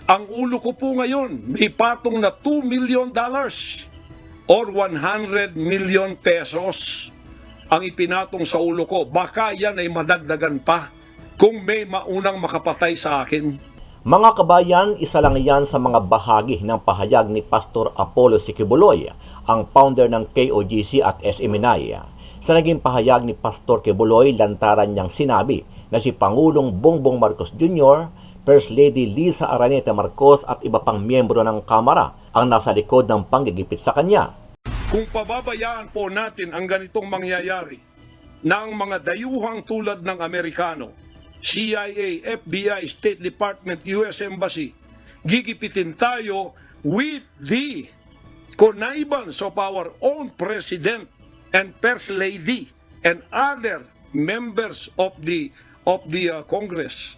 Ang ulo ko po ngayon, may patong na $2 million or 100 million pesos ang ipinatong sa ulo ko. Baka yan ay madagdagan pa kung may maunang makapatay sa akin. Mga kabayan, isa lang yan sa mga bahagi ng pahayag ni Pastor Apollo Sikibuloy, ang founder ng KOGC at SMNI. Sa naging pahayag ni Pastor Kibuloy, lantaran niyang sinabi na si Pangulong Bongbong Marcos Jr., First Lady Lisa Araneta Marcos at iba pang miyembro ng Kamara ang nasa likod ng panggigipit sa kanya. Kung pababayaan po natin ang ganitong mangyayari ng mga dayuhang tulad ng Amerikano, CIA, FBI, State Department, US Embassy, gigipitin tayo with the connivance of our own President and First Lady and other members of the Congress.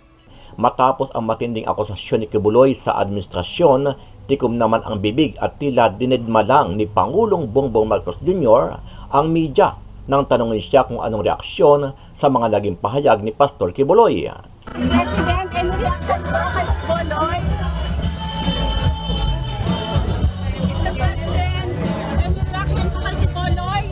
Matapos ang matinding akusasyon ni Kibuloy sa administrasyon, tikom naman ang bibig at tila dinedma lang ni Pangulong Bongbong Marcos Jr. ang media nang tanungin siya kung anong reaksyon sa mga naging pahayag ni Pastor Kibuloy. President, any reaction po kay Kibuloy? Mr. President, any reaction po kay Kibuloy?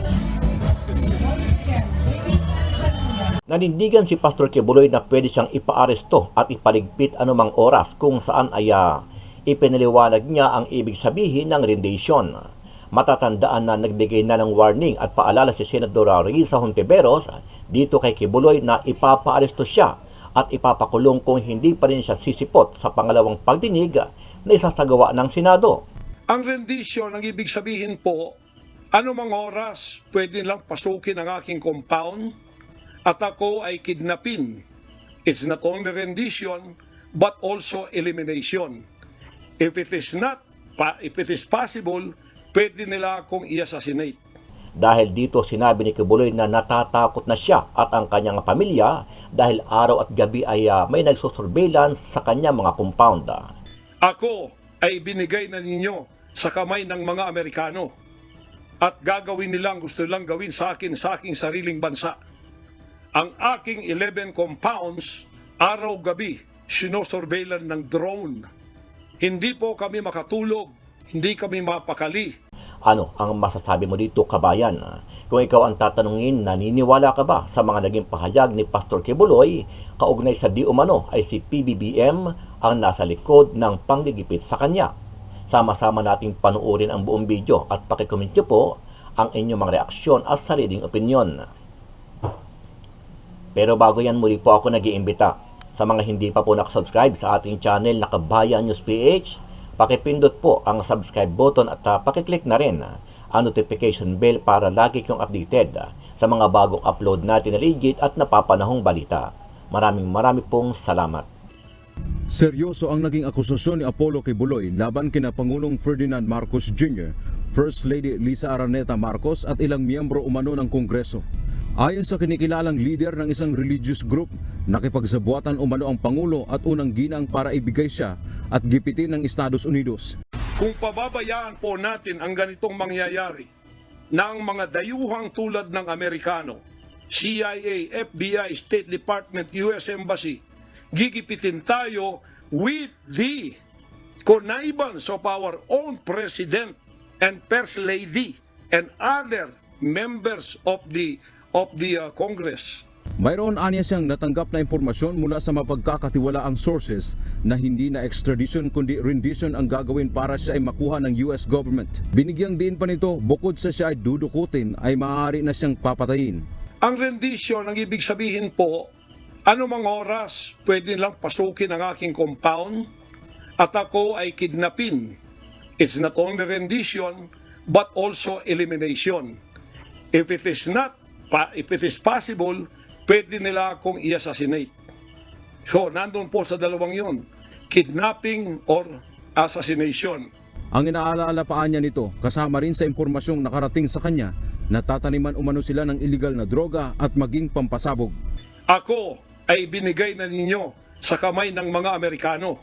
Nanindigan si Pastor Kibuloy na pwede siyang ipaaresto at ipaligpit anumang oras kung saan ay ipinaliwanag niya ang ibig sabihin ng rendition. Matatandaan na nagbigay na ng warning at paalala si Senadora Risa Hontiveros dito kay Kibuloy na ipapaaresto siya at ipapakulong kung hindi pa rin siya sisipot sa pangalawang pagdinig na isasagawa ng Senado. Ang rendition, ang ibig sabihin po, anumang oras pwede lang pasukin ang aking compound at ako ay kidnapin. It's not only rendition but also elimination. If it is possible, pwede nila akong i-assassinate. Dahil dito sinabi ni Kibuloy na natatakot na siya at ang kanyang pamilya dahil araw at gabi ay may nagsusurveillance sa kanyang mga compound. Ako ay binigay na ninyo sa kamay ng mga Amerikano at gagawin nilang gusto nilang gawin sa akin sa aking sariling bansa. Ang aking 11 compounds, araw-gabi, sinosurveillan ng drone. Hindi po kami makatulog, hindi kami mapakali. Ano ang masasabi mo dito, kabayan? Kung ikaw ang tatanungin, naniniwala ka ba sa mga naging pahayag ni Pastor Kibuloy, kaugnay sa di umano ay si PBBM ang nasa likod ng panggigipit sa kanya? Sama-sama nating panuorin ang buong video at pakicomment nyo po ang inyong mga reaksyon at sariling opinyon. Pero bago yan, muli po ako nag-iimbita sa mga hindi pa po nakasubscribe sa ating channel na Kabayan News PH, pakipindot po ang subscribe button at pakiclick na rin ang notification bell para lagi kayong updated sa mga bagong upload natin na legit at napapanahong balita. Maraming pong salamat. Seryoso ang naging akusasyon ni Apollo Kibuloy laban kina Pangulong Ferdinand Marcos Jr., First Lady Lisa Araneta Marcos at ilang miyembro umano ng Kongreso. Ayon sa kinikilalang leader ng isang religious group, nakipagsabuatan umano ang Pangulo at unang ginang para ibigay siya at gipitin ng Estados Unidos. Kung pababayaan po natin ang ganitong mangyayari ng mga dayuhang tulad ng Amerikano, CIA, FBI, State Department, US Embassy, gigipitin tayo with the connivance of our own President and First Lady and other members of the Congress. Mayroon anya siyang natanggap na impormasyon mula sa mapagkakatiwalaang sources na hindi na extradition kundi rendition ang gagawin para siya ay makuha ng US government. Binigyang diin pa nito, bukod sa siya ay dudukutin ay maaari na siyang papatayin. Ang rendition, ang ibig sabihin po, anumang oras pwede lang pasukin ang aking compound at ako ay kidnapin. It's not only rendition but also elimination. If it is possible, pwede nila akong i-assassinate. So, nandun po sa dalawang yun, kidnapping or assassination. Ang inaalala pa niya nito, kasama rin sa impormasyong nakarating sa kanya, natataniman umano sila ng iligal na droga at maging pampasabog. Ako ay binigay na ninyo sa kamay ng mga Amerikano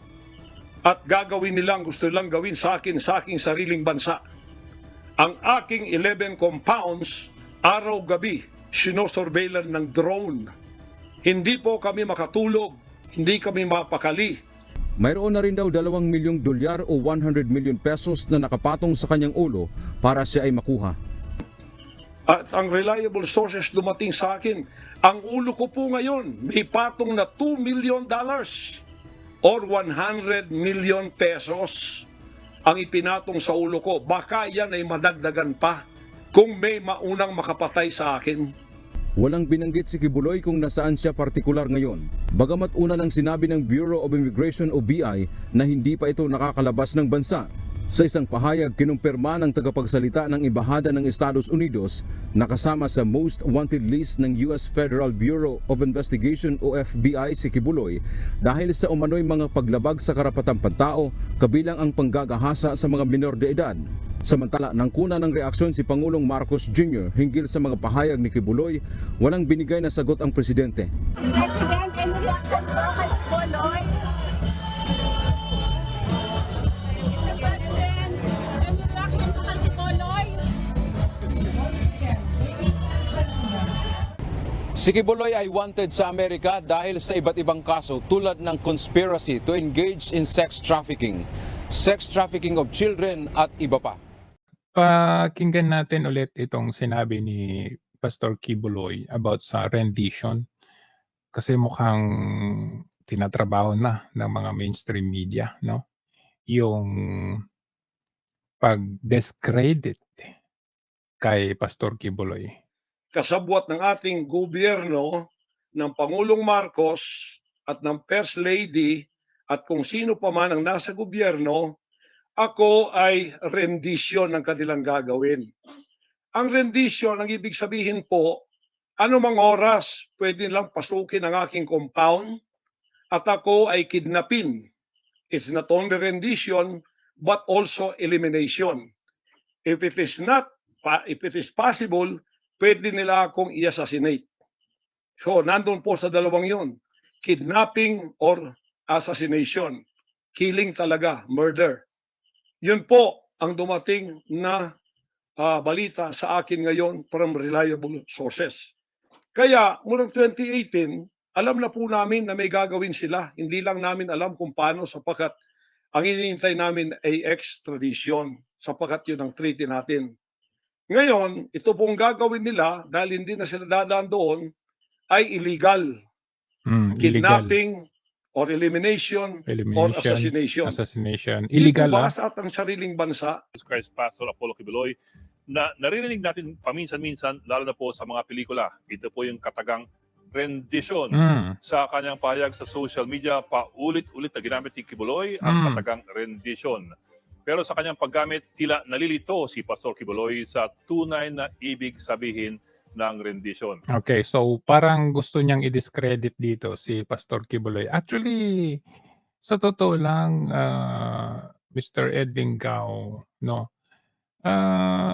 at gagawin nilang gusto nilang gawin sa akin sa aking sariling bansa. Ang aking 11 compounds, araw-gabi, sinosurveillan ng drone. Hindi po kami makatulog, hindi kami mapakali. Mayroon na rin daw 2 milyong dolyar o 100 million pesos na nakapatong sa kanyang ulo para siya ay makuha. At ang reliable sources dumating sa akin, ang ulo ko po ngayon may patong na $2 million or 100 million pesos ang ipinatong sa ulo ko. Baka yan ay madagdagan pa kung may maunang makapatay sa akin. Walang binanggit si Kibuloy kung nasaan siya partikular ngayon. Bagamat una nang sinabi ng Bureau of Immigration o BI na hindi pa ito nakakalabas ng bansa. Sa isang pahayag, kinumpirma ng tagapagsalita ng Embahada ng Estados Unidos na kasama sa most wanted list ng US Federal Bureau of Investigation o FBI si Kibuloy dahil sa umano'y mga paglabag sa karapatang pantao kabilang ang panggagahasa sa mga minor de edad. Samantala, nang kuna ng reaksyon si Pangulong Marcos Jr. hinggil sa mga pahayag ni Kibuloy, walang binigay na sagot ang presidente. President, any reaction po kay Kibuloy? Mr. President, any reaction po kay Kibuloy? Si Kibuloy ay wanted sa Amerika dahil sa iba't ibang kaso tulad ng conspiracy to engage in sex trafficking of children at iba pa. Pakinggan natin ulit itong sinabi ni Pastor Kibuloy about sa rendition. Kasi mukhang tinatrabaho na ng mga mainstream media, no? Yung pag-discredit kay Pastor Kibuloy. Kasabwat ng ating gobyerno, ng Pangulong Marcos at ng First Lady at kung sino pa man ang nasa gobyerno, ako ay rendition ng kanilang gagawin. Ang rendition, ang ibig sabihin po, anumang oras pwede lang pasukin ang aking compound at ako ay kidnapin. It's not only rendition but also elimination. If it is possible, pwede nila akong i-assassinate. So, nandun po sa dalawang yun. Kidnapping or assassination. Killing talaga, murder. Yun po ang dumating na balita sa akin ngayon from reliable sources. Kaya, mula 2018, alam na po namin na may gagawin sila. Hindi lang namin alam kung paano sapagkat ang hinihintay namin ay extradition sapagkat yun ang treaty natin. Ngayon, ito pong gagawin nila dahil hindi na sila dadaan doon ay illegal. Kidnapping or elimination or assassination. Illegal, ba sa atang sariling bansa? Christ Pastor Apollo Kibuloy na naririnig natin paminsan-minsan, lalo na po sa mga pelikula. Ito po yung katagang rendition. Sa kanyang pahayag sa social media, paulit-ulit na ginamit ni Kibuloy ang katagang rendition. Pero sa kanyang paggamit, tila nalilito si Pastor Kibuloy sa tunay na ibig sabihin ng rendition. Okay, so parang gusto niyang i-discredit dito si Pastor Kibuloy. Actually, sa totoo lang, Mr. Ed Lingao, no,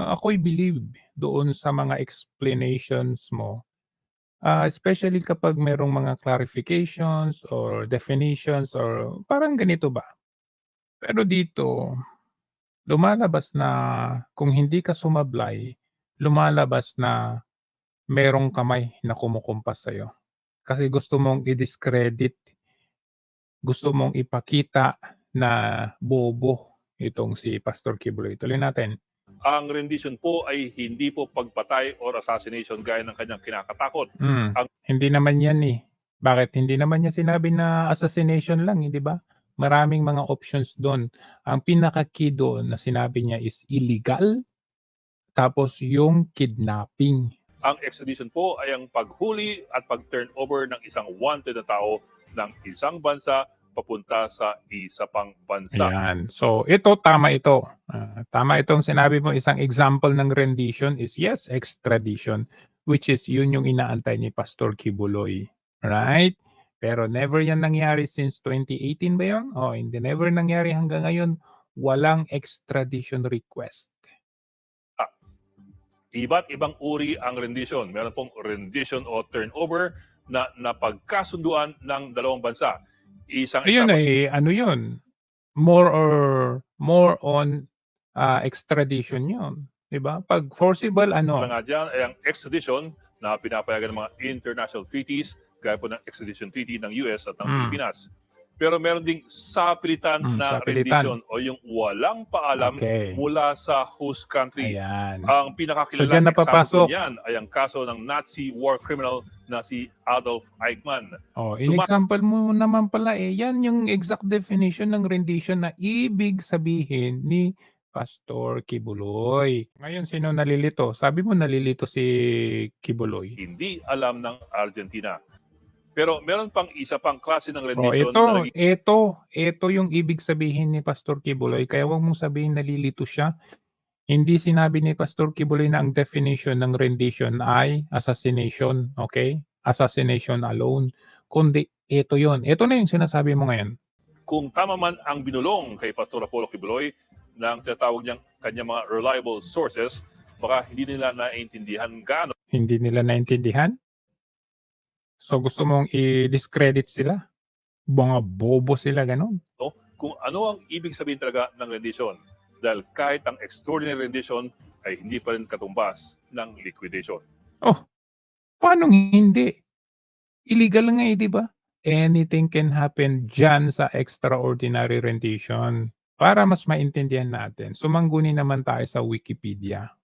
ako'y believe doon sa mga explanations mo, especially kapag merong mga clarifications or definitions or parang ganito ba. Pero dito, lumalabas na kung hindi ka sumablay, lumalabas na merong kamay na kumukumpas sa'yo. Kasi gusto mong i-discredit, gusto mong ipakita na bobo itong si Pastor Kibuloy. Tuloy natin. Ang rendition po ay hindi po pagpatay or assassination gaya ng kanyang kinakatakot. Hindi naman yan eh. Bakit? Hindi naman niya sinabi na assassination lang, hindi ba? Maraming mga options doon. Ang pinaka-key doon na sinabi niya is illegal, tapos yung kidnapping. Ang extradition po ay ang paghuli at pag-turn over ng isang wanted na tao ng isang bansa papunta sa isa pang bansa. Ayan. So, tama ito. Tama itong sinabi mo. Isang example ng rendition is, yes, extradition, which is yun yung inaantay ni Pastor Kibuloy. Right? Pero never yan nangyari since 2018 ba yun? Hindi never nangyari hanggang ngayon. Walang extradition request. Iba't ibang uri ang rendition. Meron pong rendition o turnover na napagkasunduan ng dalawang bansa. Ayun ay ano yun? More on extradition yun. Diba? Pag forcible Wala nga dyan ay ang extradition na pinapayagan ng mga international treaties gaya po ng extradition treaty ng US at ng Pilipinas. Pero meron ding sapilitan na sapilitan. rendition o yung walang paalam Okay. mula sa host country. Ayan. Ang So, pinakakilalang dyan napapasok. example niyan ay ang kaso ng Nazi war criminal na si Adolf Eichmann. Oh, in-example mo naman pala yan yung exact definition ng rendition na ibig sabihin ni Pastor Kibuloy. Ngayon, sino nalilito? Sabi mo nalilito si Kibuloy. Hindi alam ng Argentina. Pero meron pang isa pang klase ng Oh, rendition na naging ito yung ibig sabihin ni Pastor Kibuloy. Kaya huwag mong sabihin nalilito siya. Hindi sinabi ni Pastor Kibuloy na ang definition ng rendition ay assassination, okay? Assassination alone. Kundi ito yon. Ito na yung sinasabi mo ngayon. kung tama man ang binulong kay Pastor Apollo Kibuloy ng tinatawag niyang kanyang mga reliable sources, baka hindi nila naiintindihan gaano Hindi nila naintindihan? So gusto mong i-discredit sila? Mga bobo sila, ganun. kung ano ang ibig sabihin talaga ng rendition. Dahil kahit ang extraordinary rendition ay hindi pa rin katumbas ng liquidation. Oh, paano hindi? Illegal nga di ba? Anything can happen dyan sa extraordinary rendition. Para mas maintindihan natin, sumangguni naman tayo sa Wikipedia.